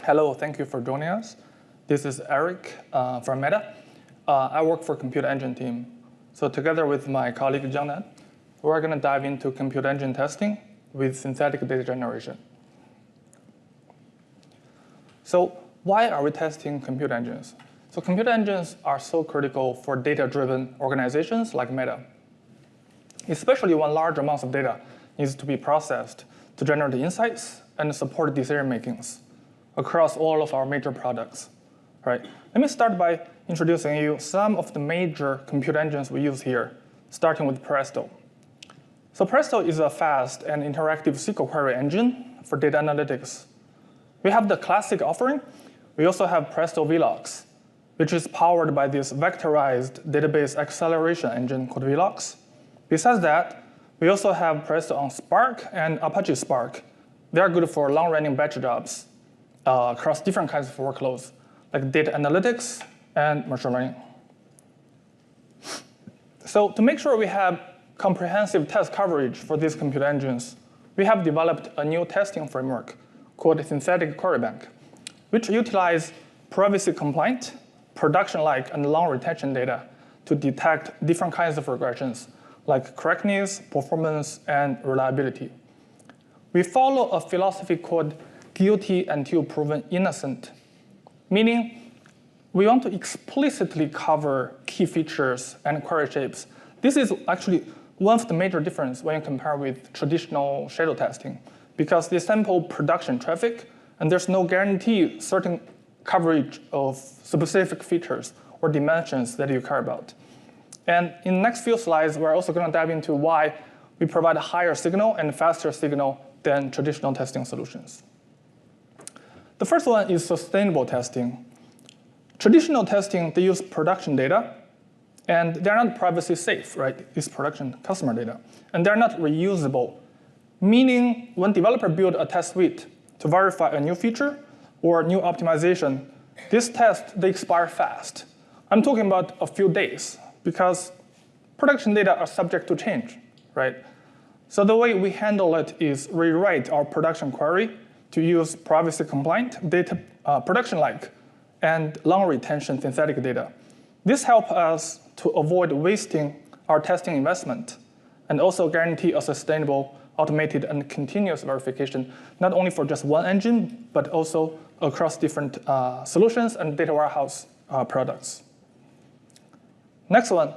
Hello, thank you for joining us. This is Eric from Meta. I work for Compute Engine team. So together with my colleague Jiangnan, we're going to dive into compute engine testing with synthetic data generation. So why are we testing compute engines? So compute engines are so critical for data-driven organizations like Meta, especially when large amounts of data needs to be processed to generate insights and support decision makings across all of our major products. Right? Let me start by introducing you some of the major compute engines we use here, starting with Presto. So Presto is a fast and interactive SQL query engine for data analytics. We have the classic offering. We also have Presto Velox, which is powered by this vectorized database acceleration engine called Velox. Besides that, we also have Presto on Spark and Apache Spark. They are good for long-running batch jobs across different kinds of workloads, like data analytics and machine learning. So to make sure we have comprehensive test coverage for these compute engines, we have developed a new testing framework called Synthetic Query Bank, which utilizes privacy-compliant, production-like, and long retention data to detect different kinds of regressions, like correctness, performance, and reliability. We follow a philosophy called guilty until proven innocent, meaning we want to explicitly cover key features and query shapes. This is actually one of the major differences when you compare with traditional shadow testing, because they sample production traffic, and there's no guarantee certain coverage of specific features or dimensions that you care about. And in the next few slides, we're also going to dive into why we provide a higher signal and faster signal than traditional testing solutions. The first one is sustainable testing. Traditional testing, they use production data, and they're not privacy safe, right? It's production customer data. And they're not reusable, meaning when developer build a test suite to verify a new feature or new optimization, this test, they expire fast. I'm talking about a few days, because production data are subject to change, right? So the way we handle it is rewrite our production query to use privacy-compliant data, production-like, and long retention synthetic data. This helps us to avoid wasting our testing investment and also guarantee a sustainable, automated, and continuous verification, not only for just one engine, but also across different solutions and data warehouse products. Next one,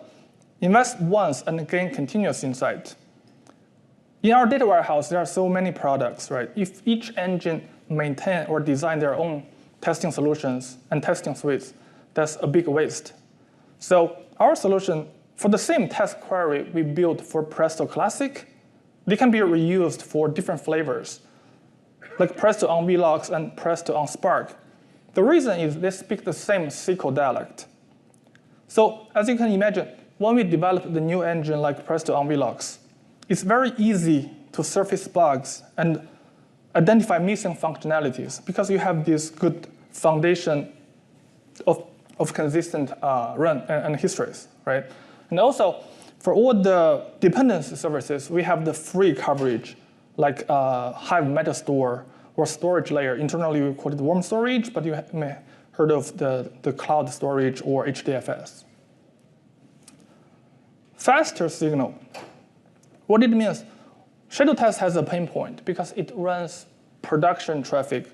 invest once and gain continuous insight. In our data warehouse, there are so many products, right? If each engine maintain or design their own testing solutions and testing suites, that's a big waste. So our solution, for the same test query we built for Presto Classic, they can be reused for different flavors, like Presto on Velox and Presto on Spark. The reason is they speak the same SQL dialect. So as you can imagine, when we develop the new engine like Presto on Velox, it's very easy to surface bugs and identify missing functionalities because you have this good foundation of consistent run and histories, right? And also, for all the dependency services, we have the free coverage, like Hive Metastore or storage layer. Internally, we call it warm storage, but you may have heard of the cloud storage or HDFS. Faster signal. What it means, shadow test has a pain point because it runs production traffic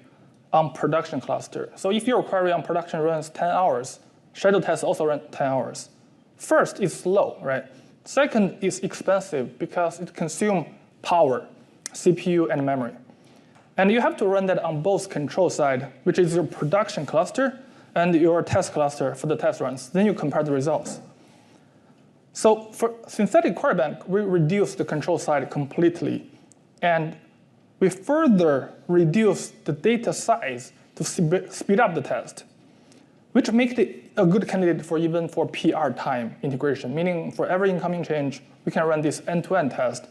on production cluster. So if your query on production runs 10 hours, shadow test also runs 10 hours. First, it's slow, right? Second, it's expensive because it consumes power, CPU, and memory. And you have to run that on both control side, which is your production cluster, and your test cluster for the test runs. Then you compare the results. So for synthetic query bank, we reduce the control side completely. And we further reduce the data size to speed up the test, which makes it a good candidate for even for PR time integration, meaning for every incoming change, we can run this end-to-end test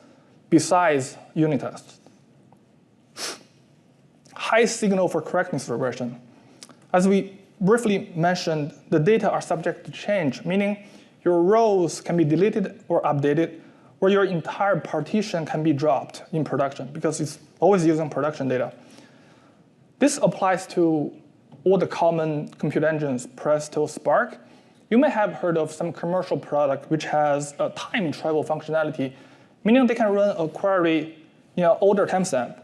besides unit tests. High signal for correctness regression. As we briefly mentioned, the data are subject to change, meaning your rows can be deleted or updated, or your entire partition can be dropped in production because it's always using production data. This applies to all the common compute engines, Presto, Spark. You may have heard of some commercial product which has a time travel functionality, meaning they can run a query older timestamp,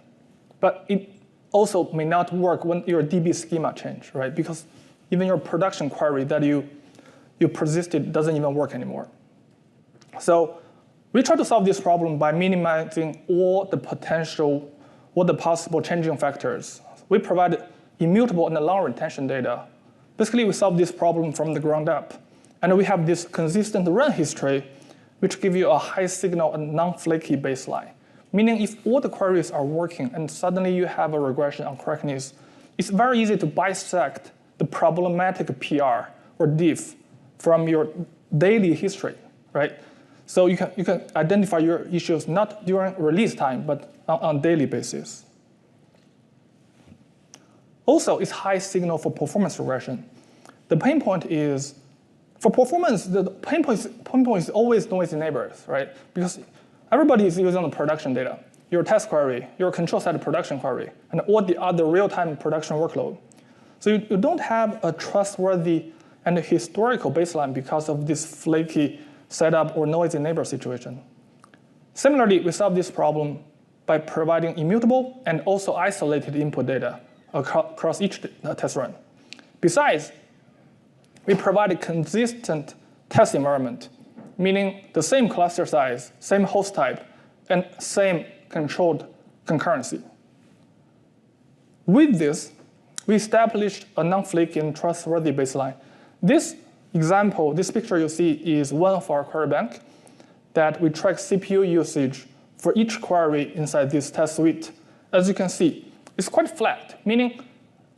but it also may not work when your DB schema change, right? Because even your production query that you persisted doesn't even work anymore. So we try to solve this problem by minimizing all the possible changing factors. We provide immutable and long retention data. Basically, we solve this problem from the ground up. And we have this consistent run history, which gives you a high signal and non-flaky baseline. Meaning if all the queries are working and suddenly you have a regression on correctness, it's very easy to bisect the problematic PR or diff from your daily history, right? So you can identify your issues not during release time, but on a daily basis. Also, it's high signal for performance regression. The pain point is, for performance, the pain point is always noisy neighbors, right? Because everybody is using the production data, your test query, your control set production query, and all the other real-time production workload. So you don't have a trustworthy and historical baseline because of this flaky setup or noisy neighbor situation. Similarly, we solve this problem by providing immutable and also isolated input data across each test run. Besides, we provide a consistent test environment, meaning the same cluster size, same host type, and same controlled concurrency. With this, we established a non-flaky and trustworthy baseline. This example, this picture you see is one of our query bank that we track CPU usage for each query inside this test suite. As you can see, it's quite flat, meaning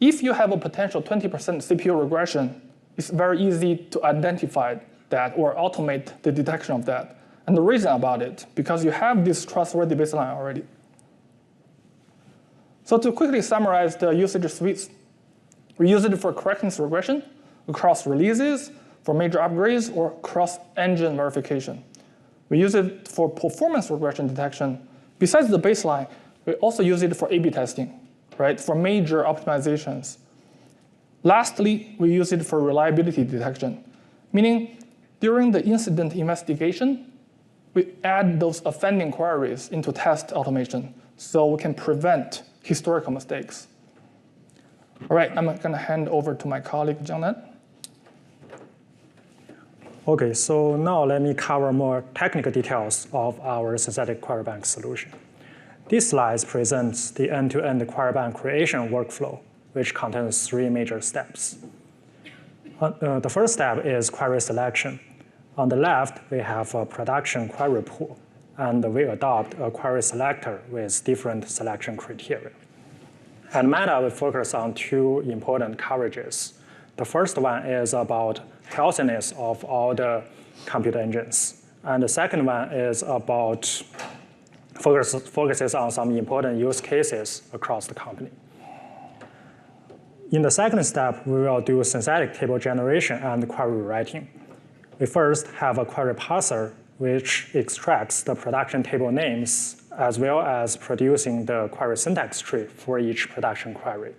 if you have a potential 20% CPU regression, it's very easy to identify that or automate the detection of that. And the reason about it, because you have this trustworthy baseline already. So to quickly summarize the usage suites, we use it for correctness regression across releases, for major upgrades, or cross-engine verification. We use it for performance regression detection. Besides the baseline, we also use it for A/B testing, right, for major optimizations. Lastly, we use it for reliability detection, meaning during the incident investigation, we add those offending queries into test automation so we can prevent historical mistakes. All right, I'm going to hand over to my colleague, Jiangnan. OK, so now let me cover more technical details of our synthetic query bank solution. This slide presents the end-to-end query bank creation workflow, which contains 3 major steps. The first step is query selection. On the left, we have a production query pool, and we adopt a query selector with different selection criteria. At Meta, we focus on 2 important coverages. The first one is about healthiness of all the compute engines. And the second one is about focuses on some important use cases across the company. In the second step, we will do synthetic table generation and query writing. We first have a query parser, which extracts the production table names, as well as producing the query syntax tree for each production query.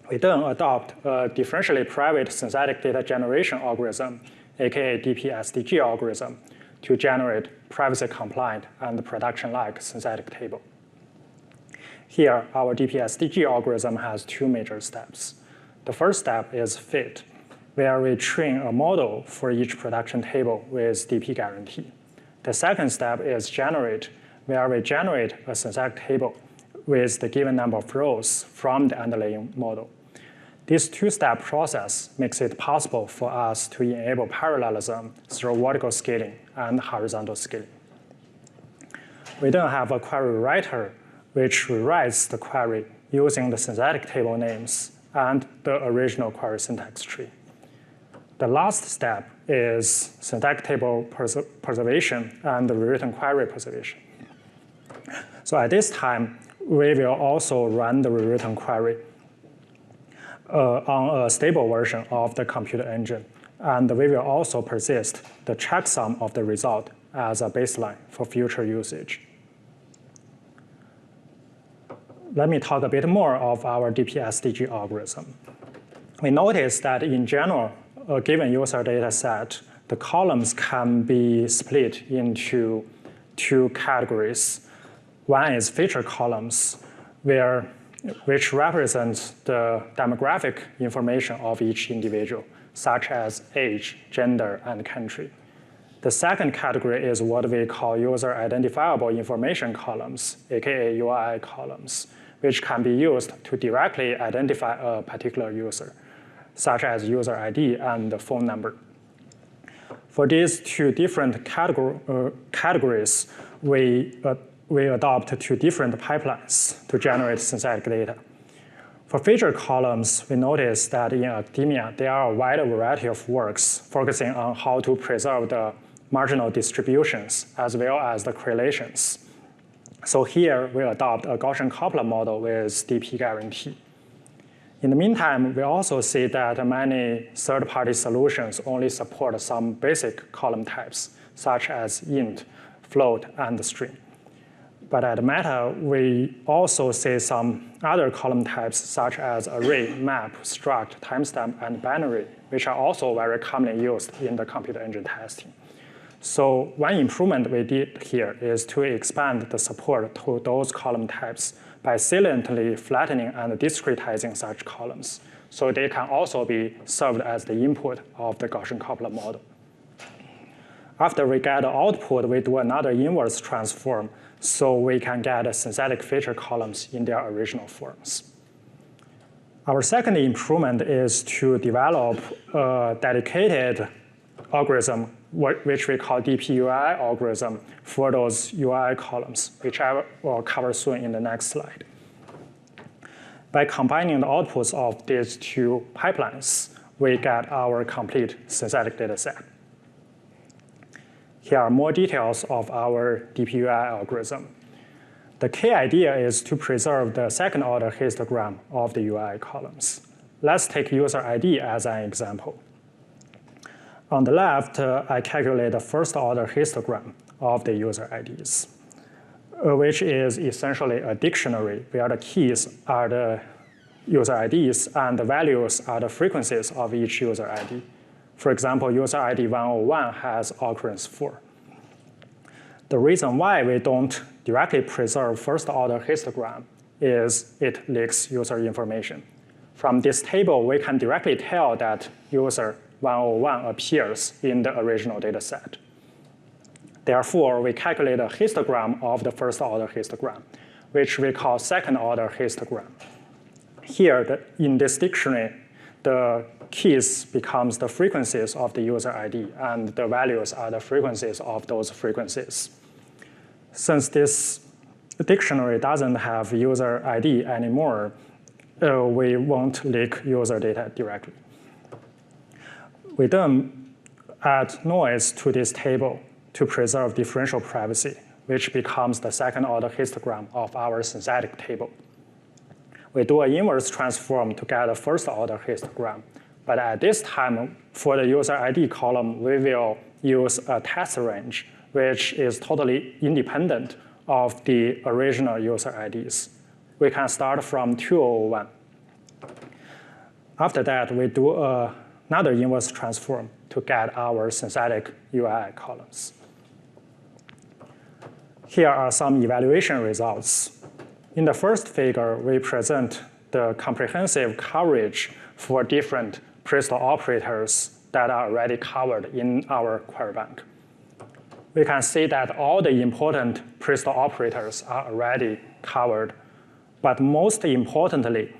We then adopt a differentially private synthetic data generation algorithm, aka DPSDG algorithm, to generate privacy-compliant and production-like synthetic table. Here, our DPSDG algorithm has 2 major steps. The first step is fit, where we train a model for each production table with DP guarantee. The second step is generate, where we generate a synthetic table with the given number of rows from the underlying model. This 2-step process makes it possible for us to enable parallelism through vertical scaling and horizontal scaling. We then have a query writer, which rewrites the query using the synthetic table names and the original query syntax tree. The last step is synthetic table preservation and the rewritten query preservation. So at this time, we will also run the rewritten query on a stable version of the computer engine. And we will also persist the checksum of the result as a baseline for future usage. let me talk a bit more of our DP-SDG algorithm. We noticed that in general, a given user data set, the columns can be split into two categories. One is feature columns, which represents the demographic information of each individual, such as age, gender, and country. The second category is what we call user identifiable information columns, aka UI columns, which can be used to directly identify a particular user, such as user ID and the phone number. For these two different categories, we adopt two different pipelines to generate synthetic data. For feature columns, we notice that in academia, there are a wide variety of works focusing on how to preserve the marginal distributions as well as the correlations. So here, we adopt a Gaussian coupler model with DP guarantee. In the meantime, we also see that many third-party solutions only support some basic column types, such as int, float, and string. But at Meta, we also see some other column types, such as array, map, struct, timestamp, and binary, which are also very commonly used in the computer engine testing. So one improvement we did here is to expand the support to those column types by saliently flattening and discretizing such columns, so they can also be served as the input of the Gaussian coupler model. After we get the output, we do another inverse transform, so we can get synthetic feature columns in their original forms. Our second improvement is to develop a dedicated algorithm, which we call DPUI algorithm, for those UI columns, which I will cover soon in the next slide. By combining the outputs of these two pipelines, we get our complete synthetic data set. Here are more details of our DPUI algorithm. The key idea is to preserve the second-order histogram of the UI columns. Let's take user ID as an example. On the left, I calculate the first-order histogram of the user IDs, which is essentially a dictionary where the keys are the user IDs and the values are the frequencies of each user ID. For example, user ID 101 has occurrence 4. The reason why we don't directly preserve first-order histogram is it leaks user information. From this table, we can directly tell that user 101 appears in the original data set. Therefore, we calculate a histogram of the first-order histogram, which we call second-order histogram. Here, in this dictionary, the keys becomes the frequencies of the user ID, and the values are the frequencies of those frequencies. Since this dictionary doesn't have user ID anymore, we won't leak user data directly. We then add noise to this table to preserve differential privacy, which becomes the second-order histogram of our synthetic table. We do an inverse transform to get a first-order histogram. But at this time, for the user ID column, we will use a test range, which is totally independent of the original user IDs. We can start from 201. After that, we do another inverse transform to get our synthetic UI columns. Here are some evaluation results. In the first figure, we present the comprehensive coverage for different Presto operators that are already covered in our query bank. We can see that all the important Presto operators are already covered. But most importantly,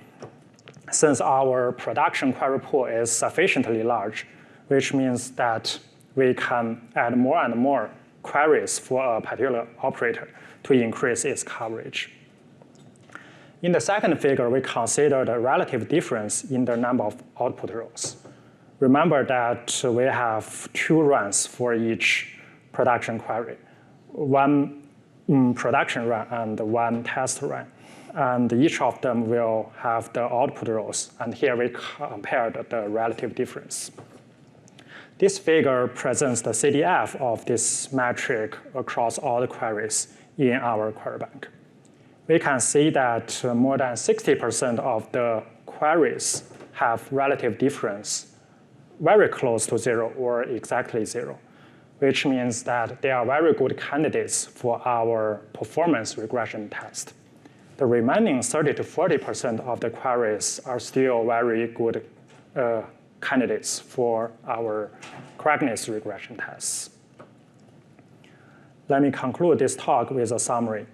since our production query pool is sufficiently large, which means that we can add more and more queries for a particular operator to increase its coverage. In the second figure, we consider the relative difference in the number of output rows. Remember that we have 2 runs for each production query, 1 production run and 1 test run. And each of them will have the output rows. And here we compared the relative difference. This figure presents the CDF of this metric across all the queries in our query bank. we can see that more than 60% of the queries have relative difference very close to 0 or exactly 0, which means that they are very good candidates for our performance regression test. The remaining 30 to 40% of the queries are still very good candidates for our correctness regression tests. Let me conclude this talk with a summary.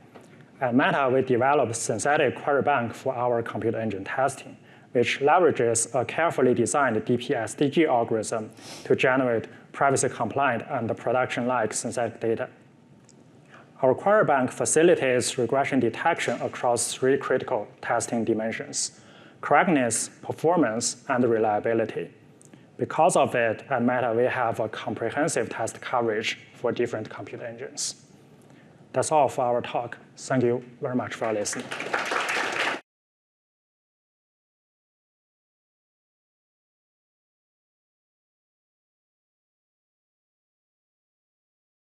At Meta, we developed synthetic query bank for our computer engine testing, which leverages a carefully designed DP-SDG algorithm to generate privacy-compliant and production-like synthetic data. Our query bank facilitates regression detection across 3 critical testing dimensions: correctness, performance, and reliability. Because of it, at Meta, we have a comprehensive test coverage for different computer engines. That's all for our talk. Thank you very much for listening.